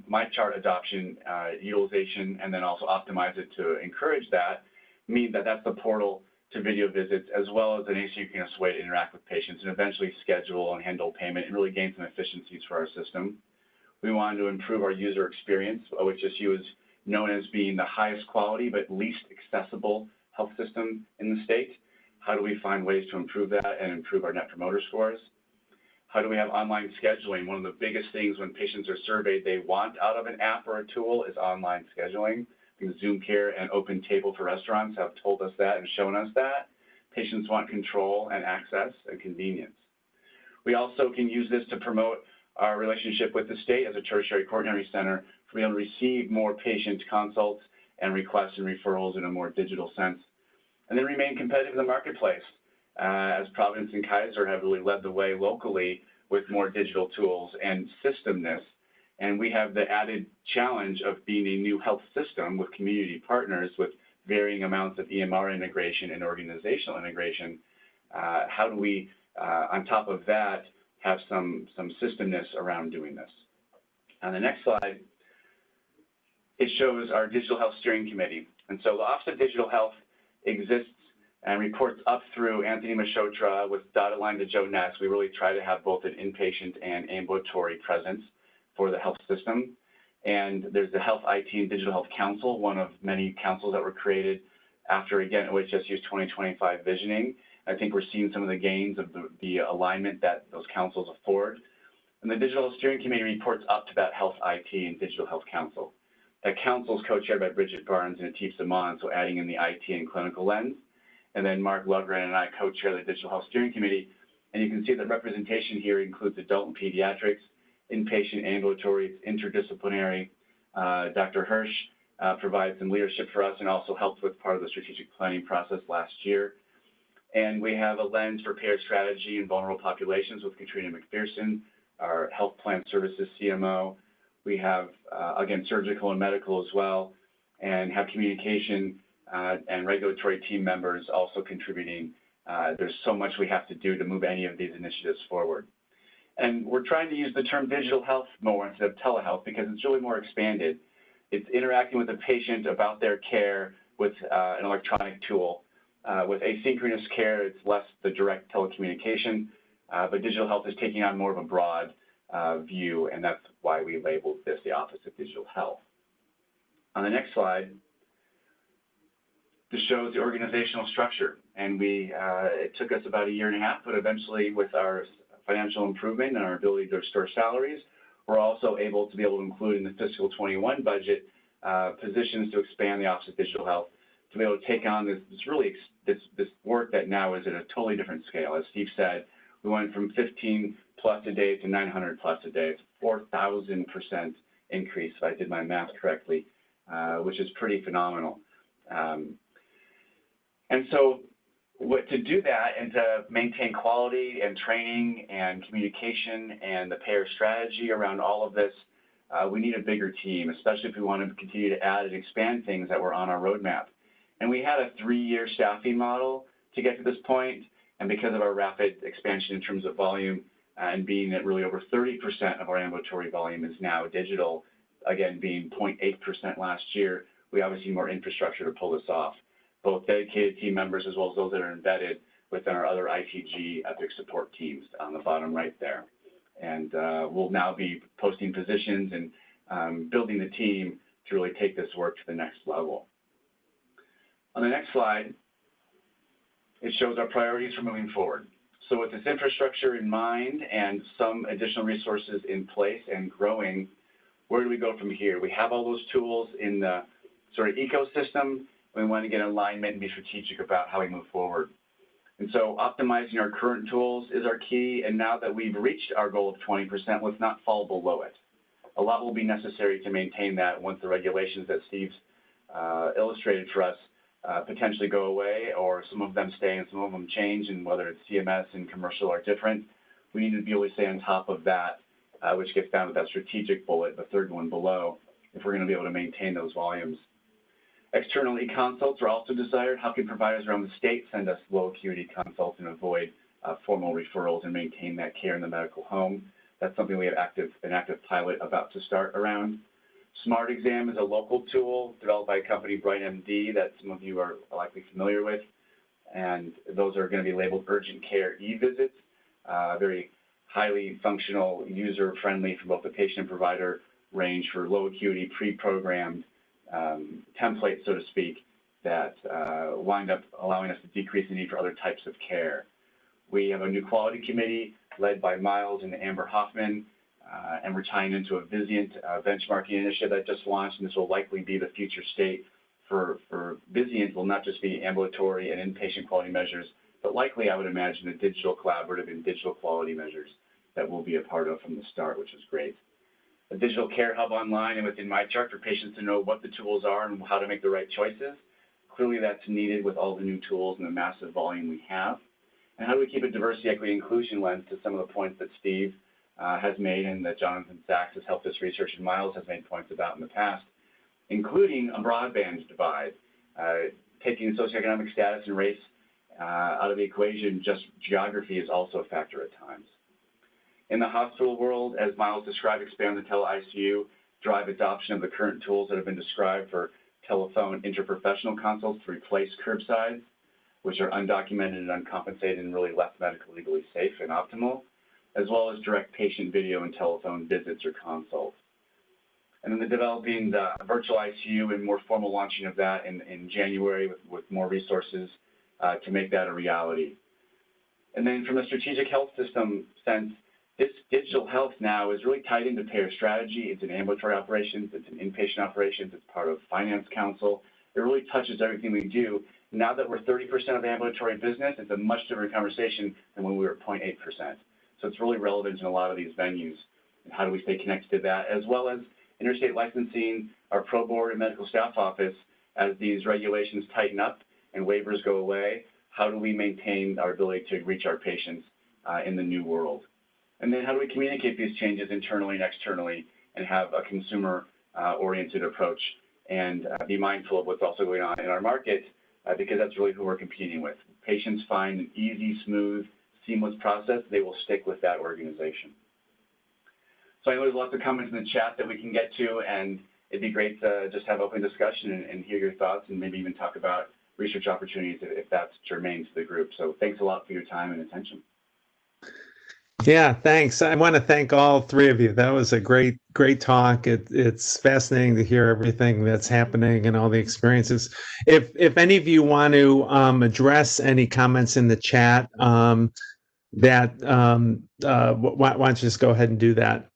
MyChart adoption, utilization, and then also optimize it to encourage that, mean that that's the portal to video visits, as well as an asynchronous way to interact with patients and eventually schedule and handle payment and really gain some efficiencies for our system. We wanted to improve our user experience. OHSU is known as being the highest quality but least accessible health system in the state. How do we find ways to improve that and improve our Net Promoter Scores? How do we have online scheduling? One of the biggest things when patients are surveyed they want out of an app or a tool is online scheduling. Zoom Care and Open Table for restaurants have told us that and shown us that. Patients want control and access and convenience. We also can use this to promote our relationship with the state as a tertiary coronary center to be able to receive more patient consults and requests and referrals in a more digital sense. And then remain competitive in the marketplace, as Providence and Kaiser have really led the way locally with more digital tools and systemness. And we have the added challenge of being a new health system with community partners with varying amounts of EMR integration and organizational integration. How do we, on top of that, have some systemness around doing this? On the next slide, it shows our Digital Health Steering Committee. And so the Office of Digital Health exists and reports up through Anthony Mashotra with dotted line to Joe Ness. We really try to have both an inpatient and ambulatory presence for the health system. And there's the Health IT and Digital Health Council, one of many councils that were created after, again, OHSU's 2025 visioning. I think we're seeing some of the gains of the alignment that those councils afford. And the Digital Health Steering Committee reports up to that Health IT and Digital Health Council. That council is co-chaired by Bridget Barnes and Atif Zaman, so adding in the IT and clinical lens. And then Mark Lugren and I co-chair the Digital Health Steering Committee. And you can see that representation here includes adult and pediatrics, inpatient, ambulatory, interdisciplinary. Dr. Hirsch provides some leadership for us and also helped with part of the strategic planning process last year. And we have a lens for payer strategy in vulnerable populations with Katrina McPherson, our health plan services CMO. We have, again, surgical and medical as well, and have communication and regulatory team members also contributing. There's so much we have to do to move any of these initiatives forward. And we're trying to use the term digital health more instead of telehealth because it's really more expanded. It's interacting with the patient about their care with an electronic tool. With asynchronous care, it's less the direct telecommunication, but digital health is taking on more of a broad view, and that's why we labeled this the Office of Digital Health. On the next slide, this shows the organizational structure, and it took us about 1.5 years, but eventually with our financial improvement and our ability to restore salaries, we're also able to include in the fiscal 21 budget positions to expand the Office of Digital Health to be able to take on this work that now is at a totally different scale. As Steve said, we went from 15 plus a day to 900 plus a day. It's 4,000% increase, if I did my math correctly, which is pretty phenomenal. And so to do that and to maintain quality and training and communication and the payer strategy around all of this, we need a bigger team, especially if we want to continue to add and expand things that were on our roadmap. And we had a 3-year staffing model to get to this point, and because of our rapid expansion in terms of volume and being that really over 30% of our ambulatory volume is now digital, again being 0.8% last year, we obviously need more infrastructure to pull this off, both dedicated team members as well as those that are embedded within our other ITG Epic support teams on the bottom right there. And we'll now be posting positions and building the team to really take this work to the next level. On the next slide, it shows our priorities for moving forward. So with this infrastructure in mind and some additional resources in place and growing, where do we go from here? We have all those tools in the sort of ecosystem. We want to get alignment and be strategic about how we move forward. And so optimizing our current tools is our key. And now that we've reached our goal of 20%, let's not fall below it. A lot will be necessary to maintain that once the regulations that Steve's illustrated for us potentially go away, or some of them stay and some of them change, and whether it's CMS and commercial are different, we need to be able to stay on top of that, which gets down to that strategic bullet, the third one below, if we're going to be able to maintain those volumes. External e-consults are also desired. How can providers around the state send us low acuity consults and avoid formal referrals and maintain that care in the medical home? That's something we have an active pilot about to start around. Smart Exam is a local tool developed by a company, BrightMD, that some of you are likely familiar with. And those are going to be labeled urgent care e-visits, very highly functional, user-friendly for both the patient and provider range for low acuity, pre-programmed templates, so to speak, that wind up allowing us to decrease the need for other types of care. We have a new quality committee led by Miles and Amber Hoffman, and we're tying into a Vizient benchmarking initiative that just launched, and this will likely be the future state for Vizient. Will not just be ambulatory and inpatient quality measures, but likely I would imagine a digital collaborative and digital quality measures that we'll be a part of from the start, which is great. A digital care hub online and within MyChart for patients to know what the tools are and how to make the right choices. Clearly that's needed with all the new tools and the massive volume we have. And how do we keep a diversity, equity, inclusion lens to some of the points that Steve has made and that Jonathan Sachs has helped us research and Miles has made points about in the past, including a broadband divide. Taking socioeconomic status and race out of the equation, just geography is also a factor at times. In the hospital world, as Miles described, expand the tele-ICU, drive adoption of the current tools that have been described for telephone interprofessional consults to replace curbside, which are undocumented and uncompensated and really less medically legally safe and optimal, as well as direct patient video and telephone visits or consults. And then the developing the virtual ICU and more formal launching of that in January with more resources to make that a reality. And then from a strategic health system sense, this digital health now is really tied into payer strategy. It's in ambulatory operations, it's in inpatient operations, it's part of finance council. It really touches everything we do. Now that we're 30% of ambulatory business, it's a much different conversation than when we were 0.8%. So it's really relevant in a lot of these venues. And how do we stay connected to that, as well as interstate licensing, our pro board and medical staff office, as these regulations tighten up and waivers go away, how do we maintain our ability to reach our patients in the new world? And then how do we communicate these changes internally and externally and have a consumer-oriented approach and be mindful of what's also going on in our market because that's really who we're competing with. Patients find an easy, smooth, seamless process, they will stick with that organization. So I know there's lots of comments in the chat that we can get to, and it'd be great to just have open discussion and hear your thoughts and maybe even talk about research opportunities if that's germane to the group. So thanks a lot for your time and attention. Yeah, thanks. I want to thank all three of you. That was a great talk. It's fascinating to hear everything that's happening and all the experiences. If any of you want to address any comments in the chat, why don't you just go ahead and do that?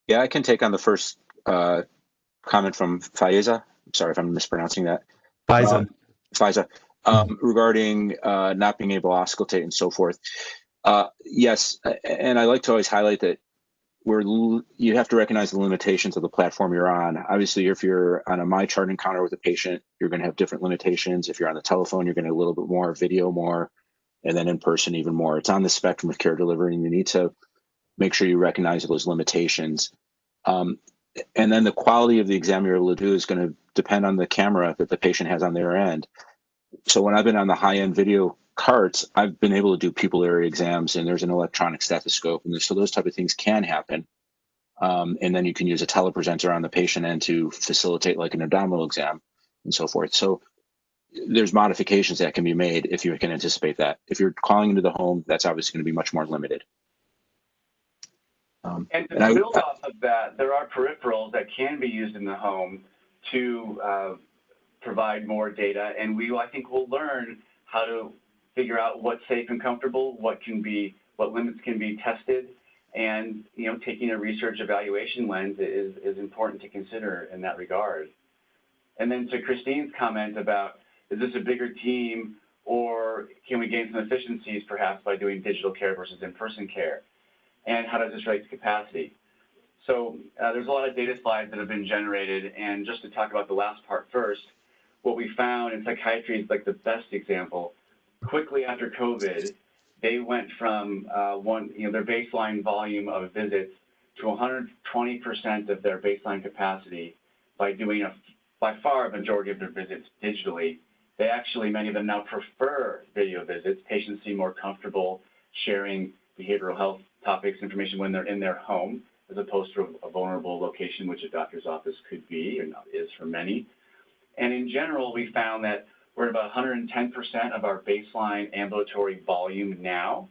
Yeah, I can take on the first comment from Faiza. I'm sorry if I'm mispronouncing that. FISA, regarding not being able to auscultate and so forth. Yes, and I like to always highlight that you have to recognize the limitations of the platform you're on. Obviously, if you're on a MyChart encounter with a patient, you're going to have different limitations. If you're on the telephone, you're going to have a little bit more, video more, and then in person even more. It's on the spectrum of care delivery, and you need to make sure you recognize those limitations. And then the quality of the exam you're able to do is going to depend on the camera that the patient has on their end. So when I've been on the high-end video carts, I've been able to do pupillary exams, and there's an electronic stethoscope, and so those type of things can happen. And then you can use a telepresenter on the patient end to facilitate like an abdominal exam and so forth. So there's modifications that can be made if you can anticipate that. If you're calling into the home, that's obviously going to be much more limited. And to build off of that, there are peripherals that can be used in the home to provide more data, and I think we'll learn how to figure out what's safe and comfortable, what limits can be tested, and taking a research evaluation lens is important to consider in that regard. And then to Christine's comment about, is this a bigger team, or can we gain some efficiencies perhaps by doing digital care versus in-person care? And how does this relate to capacity? So there's a lot of data slides that have been generated, and just to talk about the last part first, what we found in psychiatry is like the best example. Quickly after COVID, they went from their baseline volume of visits to 120% of their baseline capacity by doing by far a majority of their visits digitally. They actually, many of them now prefer video visits. Patients seem more comfortable sharing behavioral health topics, information when they're in their home, as opposed to a vulnerable location, which a doctor's office could be and is for many. And in general, we found that we're at about 110% of our baseline ambulatory volume now,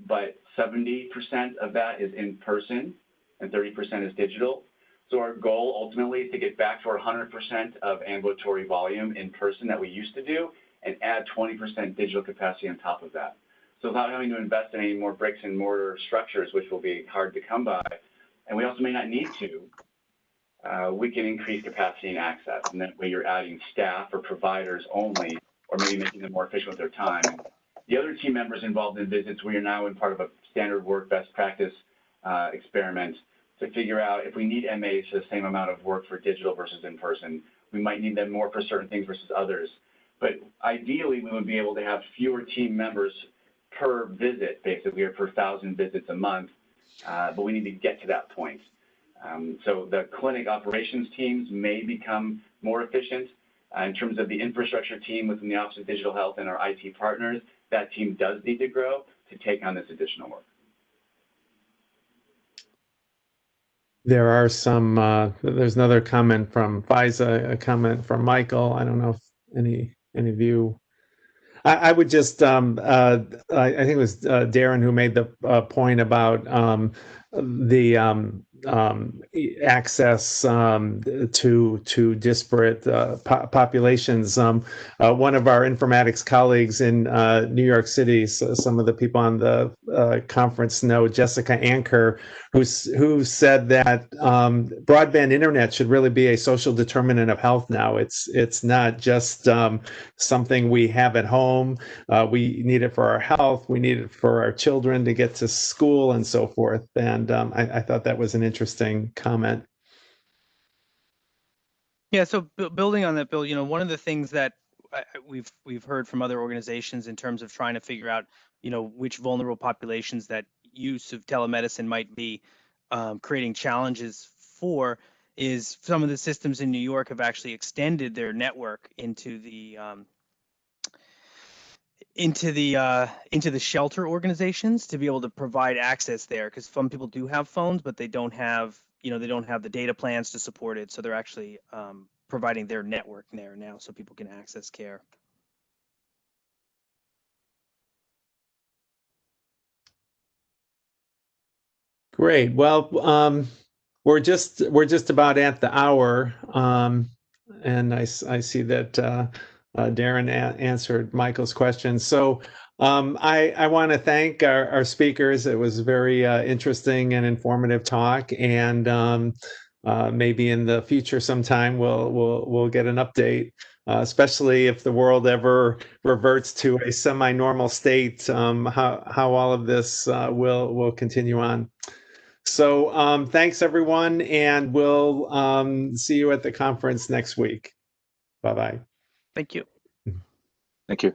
but 70% of that is in person and 30% is digital. So our goal ultimately is to get back to our 100% of ambulatory volume in person that we used to do and add 20% digital capacity on top of that. So without having to invest in any more bricks and mortar structures, which will be hard to come by, and we also may not need to, we can increase capacity and access. And that way you're adding staff or providers only, or maybe making them more efficient with their time. The other team members involved in visits, we are now in part of a standard work best practice experiment to figure out if we need MAs for the same amount of work for digital versus in person. We might need them more for certain things versus others. But ideally, we would be able to have fewer team members per visit, basically, or per 1,000 visits a month, but we need to get to that point. So the clinic operations teams may become more efficient. In terms of the infrastructure team within the Office of Digital Health and our IT partners, that team does need to grow to take on this additional work. There are some, there's another comment from FISA, a comment from Michael. I don't know if any of you. I would just, I think it was Darren who made the point about the access to disparate populations. One of our informatics colleagues in New York City, so some of the people on the conference know Jessica Anker, who said that broadband internet should really be a social determinant of health now. It's not just something we have at home. We need it for our health. We need it for our children to get to school and so forth. And I thought that was an interesting comment. Yeah, so building on that, Bill, one of the things that we've heard from other organizations in terms of trying to figure out, which vulnerable populations that use of telemedicine might be creating challenges for, is some of the systems in New York have actually extended their network into the shelter organizations to be able to provide access there, because some people do have phones, but they don't have the data plans to support it. So they're actually providing their network there now so people can access care. Great. Well, we're just about at the hour, and I see that Darren answered Michael's question. So I want to thank our speakers. It was a very interesting and informative talk, and maybe in the future sometime we'll get an update, especially if the world ever reverts to a semi-normal state, how all of this will continue on. So thanks everyone, and we'll see you at the conference next week. Bye-bye. Thank you. Thank you.